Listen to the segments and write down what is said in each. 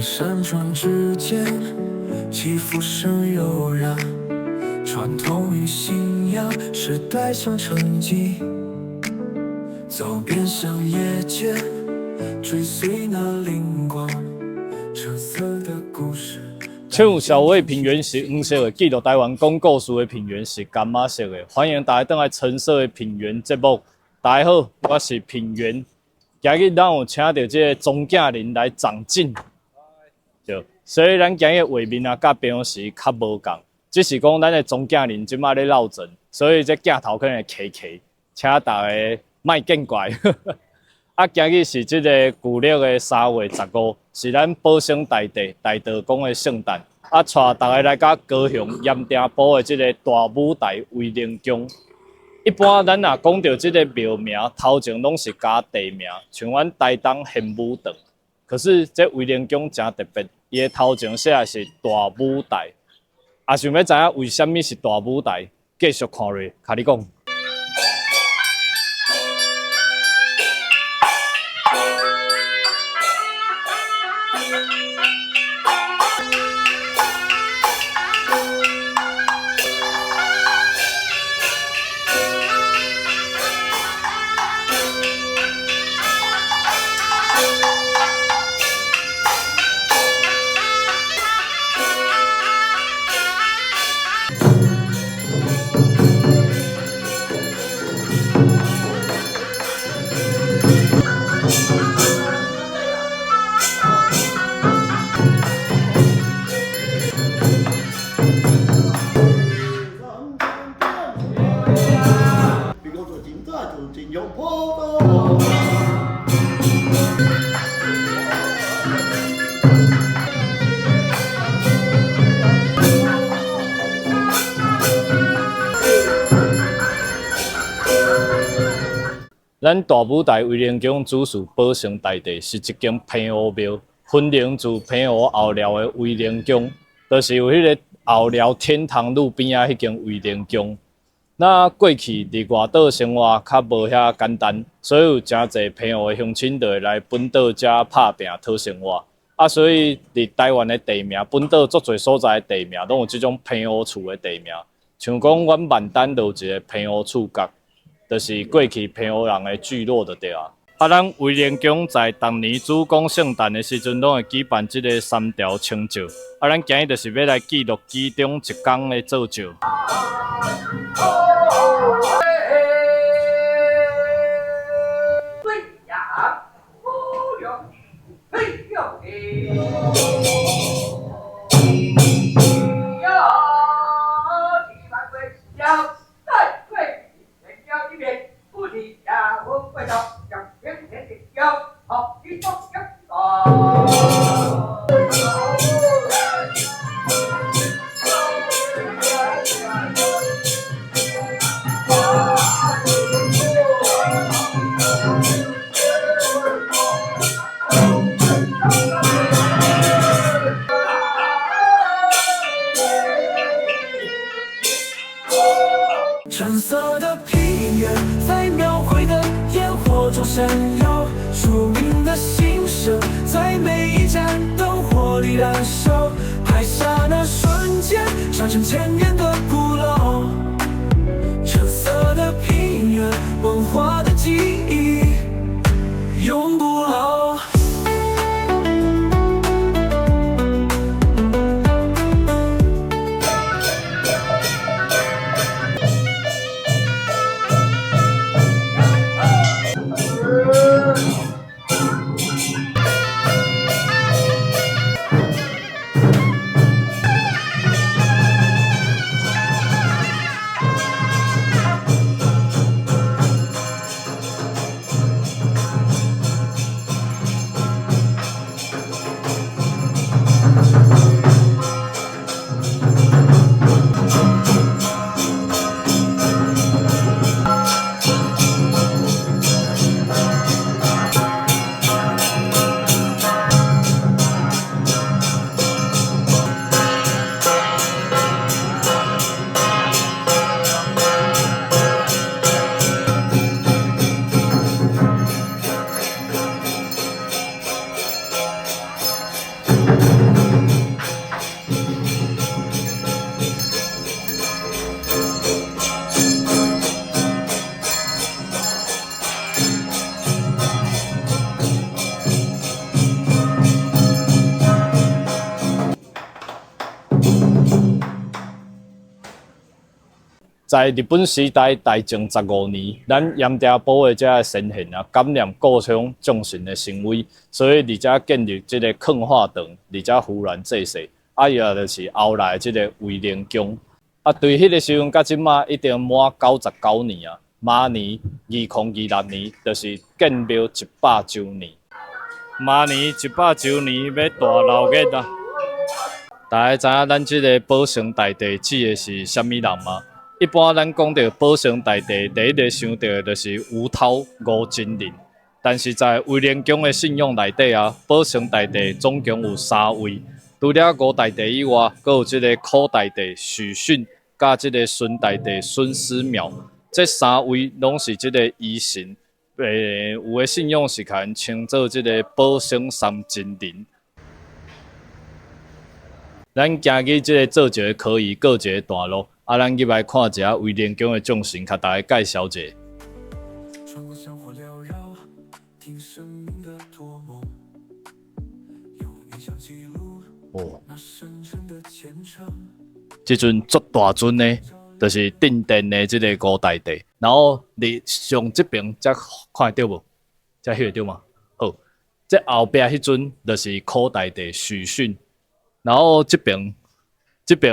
在山川之间，起伏声悠然。传统与信仰，时代相承继。走遍乡野间，追随那灵光，橙色的故事。唱小味平原是黄色的，记录台湾讲故事的平原是柑仔色的。欢迎大家登来橙色的平原节目。大家好，我是平原。今日咱有请到这个钟景林来掌镜。对，所以咱今日画面啊，甲平常时较无共。只是讲咱的钟景林即马咧绕阵，所以这镜头可能会卡卡，请大家莫见怪。啊，今日是即个旧历的3月15，是咱保生大帝大道公的圣诞。啊，带大家来到高雄盐埕埔的即个大舞台威灵宫。一般咱若讲到即个庙名，头前拢是加地名，像阮台东玄武堂。可是这威灵宫真特别，伊的头前写的是大舞台。啊，想要知影为什么是大舞台？继续看落，甲你讲。咱大舞台威灵宫主事保生大帝是一间平湖庙，分灵自平湖后寮的威灵宫，就是有迄个后寮天堂路边仔迄间威灵宫。那过去伫外岛生活较无遐简单，所以有真侪平湖的乡亲就会来本岛遮打拼讨生活。啊，所以伫台湾的地名，本岛足侪所在的地名，拢有即种平湖厝的地名。像讲阮万丹就有一个平湖厝角。就是过去平湖人的聚落就对啊。啊，咱威灵宫在逐年主讲圣诞的时阵，拢会举办即个3条清醮。啊，咱今日就是要来记录其中一天的做醮。橙色的平原在描绘的烟火中闪耀，庶民的心声在每一盏灯火里燃烧。拍下那瞬间，传承千年的古老。橙色的平原，文化的记忆永不老。在日本时代大正15年，咱盐埕保卫者的先贤啊，感念故乡众神的神威，所以而且建立这个抗化堂，而且胡乱祭祀。啊，伊也就是后来这个威灵宫。啊，对迄个时阵到即马一定满99年啊，明年2026年就是建庙100周年。明年100周年要大闹热啊！大家知影咱即个保生大帝指的是啥物人吗？一般咱讲到保生大帝，第一个想到的就是吴涛、吴金麟。但是在威廉宫的信仰内底啊，保生大帝总共有3位，除了吴大帝以外，阁有即个柯大帝许逊，甲即个孙大帝孙思邈，这3位拢是即个医神。有的信仰是甲因称作即个保生三真人。咱今日即个做一个可以过一个段落，咱入来看一下威廉宫的众神，甲大家介绍一下。穿过香火缭绕，听生命的托梦，用影像记录那深沉的虔诚。即尊足大尊呢，就是定殿的即个吴大帝，然后你上这边才看得到无？才翕得到吗？好，这后壁迄尊就是柯大帝许逊。然后这边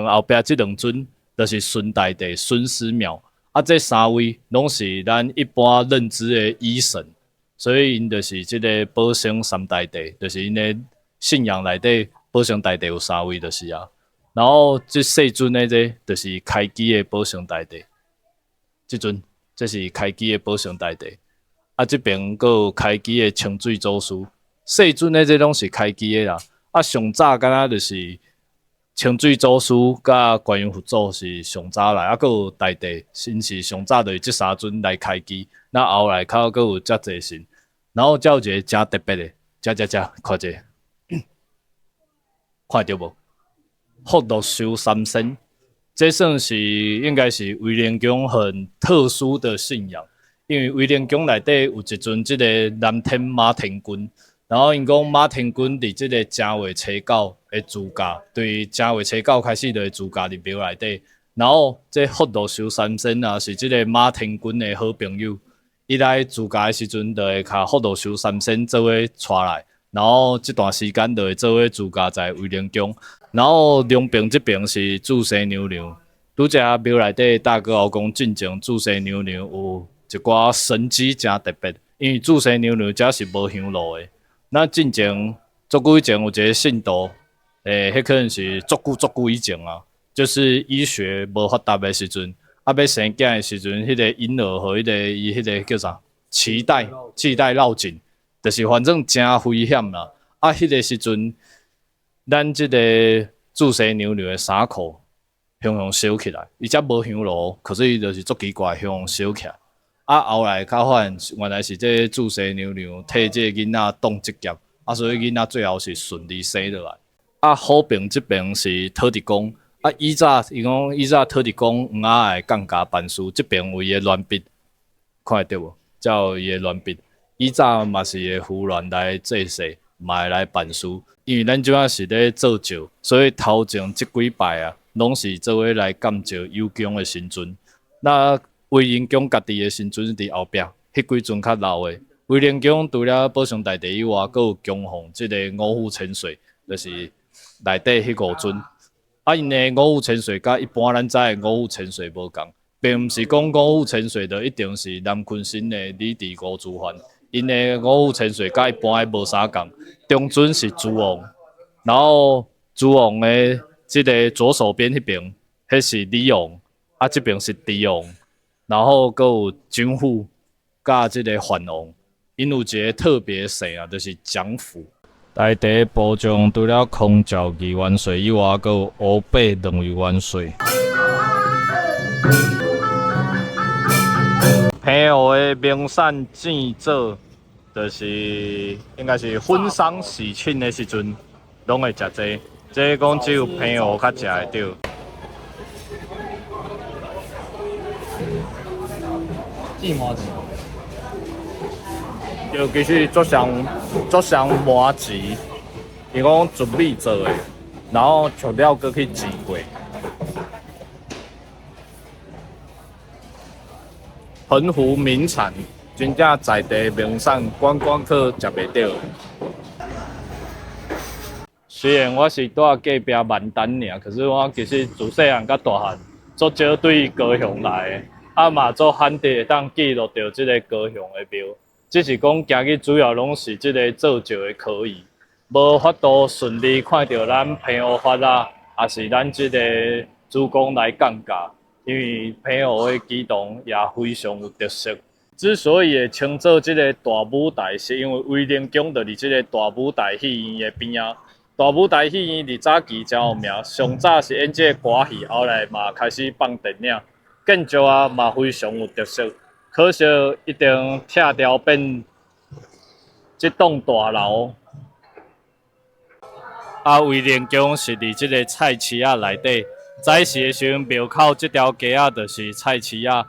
后壁这2尊就是孙大帝孙思邈，啊，这3位拢是咱一般认知的医神，所以因就是这个保生三大帝，就是因的信仰内底保生大帝有3位就是啊。然后这4尊的这就是开基的保生大帝，这尊这是开基的保生大帝，啊，这边阁有开基的清水祖师，4尊的这拢是开基的啦。啊，上早敢若就是清水祖师甲观音佛祖是上早来，啊，阁有大帝，因是上早就是这3尊来开基，那后来较阁有遮济神，然后才有一个真特别的，看一下，看到无？福禄寿三仙，这算是应该是威廉宫很特殊的信仰，因为威廉宫内底有一尊即个南天马天君。然后因讲马天君伫即个正月初9的自驾，对正月初9开始就会自驾入庙内底。然后这福禄寿三仙啊，是即个马天君的好朋友。伊来自驾的时阵，就会甲福禄寿三仙做伙带来，然后这段时间就会做伙自驾在威灵宫。然后两边这边是祝生娘娘，拄则庙内底大哥后讲进前祝生娘娘有一寡神迹真特别，因为祝生娘娘遮是无香炉的。那进前足久以前有一个信徒，迄可能是足久以前啊，就是医学无发达的时阵，啊要生囝的时阵，迄个婴儿和伊迄个叫啥脐带绕颈，就是反正真危险啦。啊，迄个时阵，咱即个祝生娘娘的衫裤向烧起来，伊则无香炉，可是伊就是足奇怪，向烧起来。啊，后来较发现，原来是这祝生娘娘替这囡仔挡一劫，啊，所以囡仔最后是顺利生落来。啊，好边这边是土地公，啊，以早伊讲以早土地公黄仔会降价办事，这边有伊的乱笔，看得到无？才有伊的乱笔。以早嘛是会胡乱来祭祀，嘛会来办事。因为咱即摆是咧做庙，所以头前即几摆啊，拢是做伙来感召有供的神尊。那威灵宫家己的神尊伫后壁，迄几尊较老的。威灵宫除了保生大帝以外，阁有供奉即个五虎千岁，就是内底迄5尊。啊，因的五虎千岁甲一般咱知的五虎千岁无共，并毋是讲五虎千岁就一定是南昆生的李治五祖范。因的五虎千岁甲一般的无啥共，中尊是诸王，然后诸王的即个左手边迄边，迄是李王，啊这边是狄王。然后阁有军户，甲即个桓王，因有一个特别姓啊，就是蒋府。内地部将除了空照2元帅以外，阁有乌白2位元帅。平湖的名产祭祖，就是应该是婚丧喜庆的时阵，拢会食这。这讲只有平湖较食会到。芥麻糍，尤其是足上麻糍，伊讲纯米做的，然后调料搁去煎过。澎湖名产，真正在地名产，观光客食袂到。虽然我是住隔壁万丹尔，可是我其实自细汉到大汉，足少对高雄来的，啊嘛足罕得会当记录到即个高雄的庙。只是讲今日主要拢是即个造就的可疑，无法度顺利看到咱澎湖发啦，也是咱即个主公来降价。因为澎湖的机动也非常有特色。之所以会称作即个大舞台，是因为威廉宫就是即个大舞台戏院的边仔。大舞台戏院伫早期真有名，上早是演即个歌戏，后来嘛开始放电影，建筑啊嘛非常有特色。可惜一定拆掉变即栋大楼。啊，威廉宫是伫即个菜市仔内底。早时的时阵，庙口即条街仔就是菜市仔。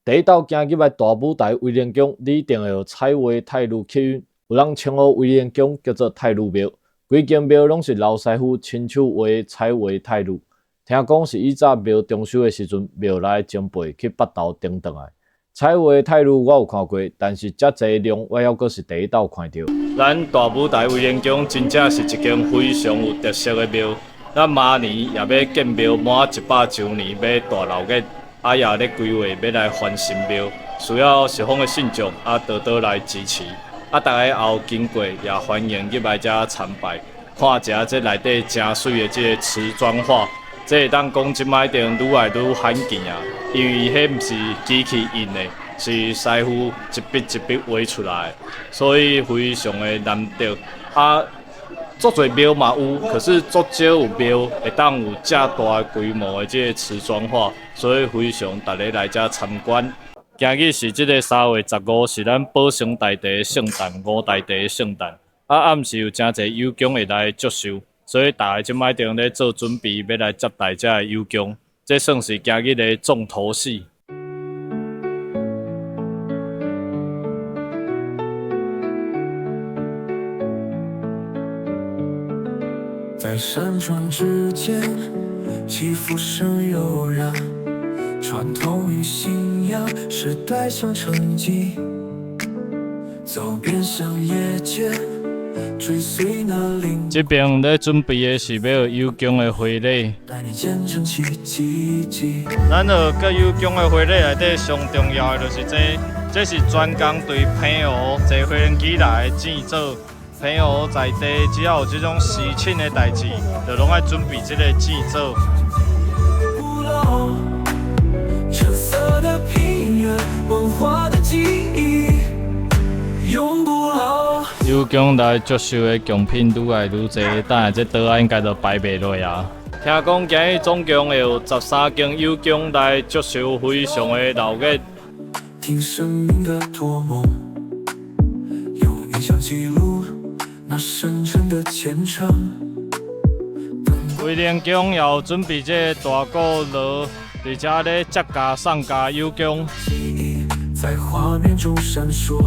第一道行入来大舞台威廉宫，你一定会有彩绘泰鲁气韵。有人称呼威廉宫叫做泰鲁庙，规间庙拢是老师傅亲手画彩绘泰鲁。听讲是以早庙装修的时阵，庙内前辈去北投订倒来。彩绘泰鲁我有看过，但是遮济量我还阁是第一道看到。咱大舞台威廉宫真正是一间非常有特色的庙。咱明年也要建庙满100周年，要大闹热，啊也咧规划要来翻新庙，需要十方的信众啊多多来支持。啊，大家也有经过，也欢迎入来遮参拜，看一下这内底真水的这个瓷砖画。这会当讲即摆一定愈来愈罕见啊，因为迄毋是机器印的，是师傅一笔一笔画出来，所以非常的难得。啊，足侪庙嘛有，可是足少有庙会当有遮大规模的这个瓷砖画，所以非常大家来遮参观。今日是即个3月15，是咱保生大帝的圣诞，五大帝的圣诞。啊，暗时有真侪友公会来接受。所以大家即摆正咧做准备，要来接待遮个友公，这算是今日的重头戏。在山川之间，起伏声悠然，传统与信仰，时代相承继，走遍乡野间。追随那灵这边咧准备的是要友公的婚礼，带你见证奇迹。咱个甲友公的婚礼内底上重要的就是这是专工对澎湖坐飞机来的建造。澎湖在地只要有这种喜庆的代志，就拢爱准备这个建造。古老橙色的平原，文化的记忆，永不老。友公来接受的贡品愈来愈多，等下这桌仔应该都摆袂落啊。听讲今日总共会有13间友公来接受，非常的闹热。听生命的托梦，用影像记录那深沉的虔诚。威廉宫要准备这大鼓锣，伫遮咧接驾送驾友公。记忆在画面中闪烁。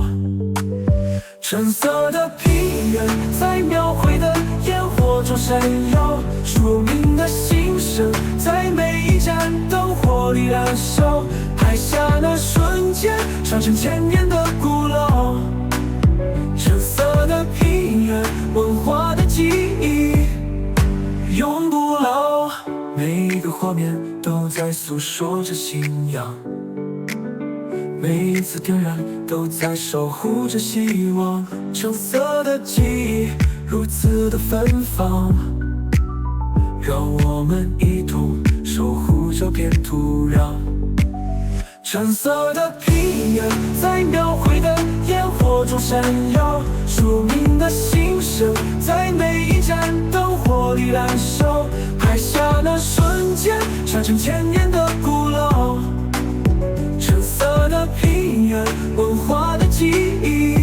橙色的平原，在描绘的烟火中闪耀，庶民的心声，在每一盏灯火里燃烧。拍下那瞬间，传承千年的古老。橙色的平原，文化的记忆，永不老。每一个画面都在诉说着信仰。每一次点燃都在守护着希望，橙色的记忆如此的芬芳，让我们一同守护这片土壤。橙色的平原，在描绘的烟火中闪耀，庶民的心声，在每一盏灯火里燃烧。拍下那瞬间，传承千年的古老。橙色的平原，文化的记忆，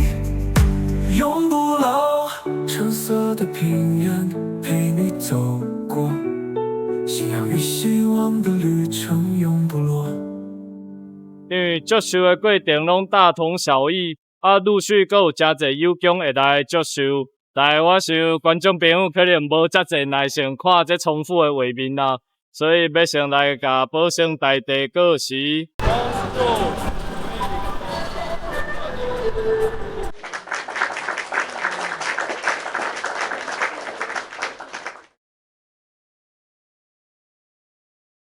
永不老。橙色的平原，陪你走过，信仰与希望的旅程永不落。因为接受的过程拢大同小异，啊，陆续阁有真侪友公会来接受，但我想观众朋友可能无遮侪耐性看这重复的画面啦。所以要先来甲保生大帝告辞。